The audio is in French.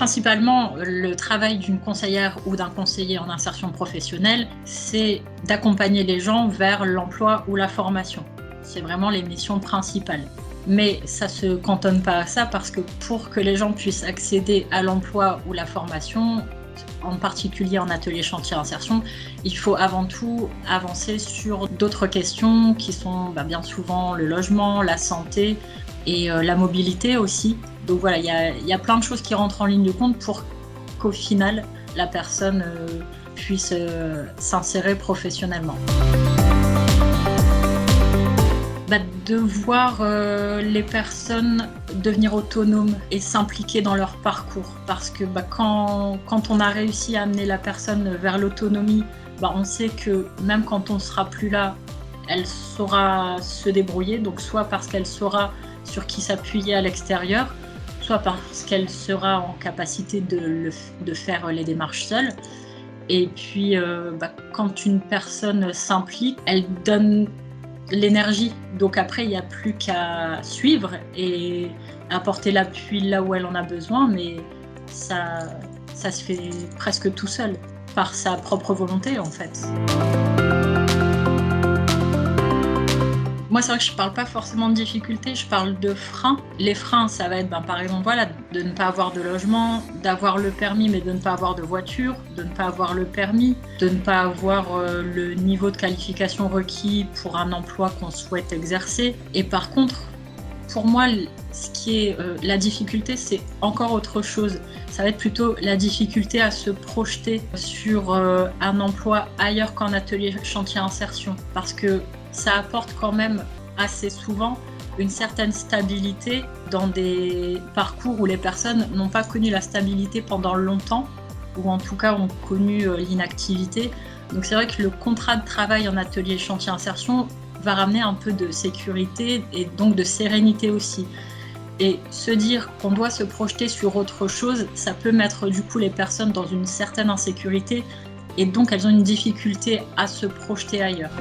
Principalement, le travail d'une conseillère ou d'un conseiller en insertion professionnelle, c'est d'accompagner les gens vers l'emploi ou la formation. C'est vraiment les missions principales. Mais ça ne se cantonne pas à ça parce que pour que les gens puissent accéder à l'emploi ou la formation, en particulier en atelier chantier insertion, il faut avant tout avancer sur d'autres questions qui sont bien souvent le logement, la santé et la mobilité aussi. Donc voilà, il y a plein de choses qui rentrent en ligne de compte pour qu'au final, la personne puisse s'insérer professionnellement. De voir les personnes devenir autonomes et s'impliquer dans leur parcours. Parce que quand on a réussi à amener la personne vers l'autonomie, on sait que même quand on ne sera plus là, elle saura se débrouiller. Donc soit parce qu'elle saura sur qui s'appuyer à l'extérieur, soit parce qu'elle sera en capacité de faire les démarches seule. Et puis, quand une personne s'implique, elle donne l'énergie. Donc après, il n'y a plus qu'à suivre et apporter l'appui là où elle en a besoin, mais ça se fait presque tout seul, par sa propre volonté en fait. Moi, c'est vrai que je ne parle pas forcément de difficultés, je parle de freins. Les freins, ça va être par exemple de ne pas avoir de logement, d'avoir le permis mais de ne pas avoir de voiture, de ne pas avoir le permis, de ne pas avoir le niveau de qualification requis pour un emploi qu'on souhaite exercer. Et par contre, pour moi, ce qui est la difficulté, c'est encore autre chose. Ça va être plutôt la difficulté à se projeter sur un emploi ailleurs qu'en atelier chantier insertion. Parce que ça apporte quand même assez souvent une certaine stabilité dans des parcours où les personnes n'ont pas connu la stabilité pendant longtemps, ou en tout cas ont connu l'inactivité. Donc c'est vrai que le contrat de travail en atelier chantier insertion va ramener un peu de sécurité et donc de sérénité aussi. Et se dire qu'on doit se projeter sur autre chose, ça peut mettre du coup les personnes dans une certaine insécurité et donc elles ont une difficulté à se projeter ailleurs.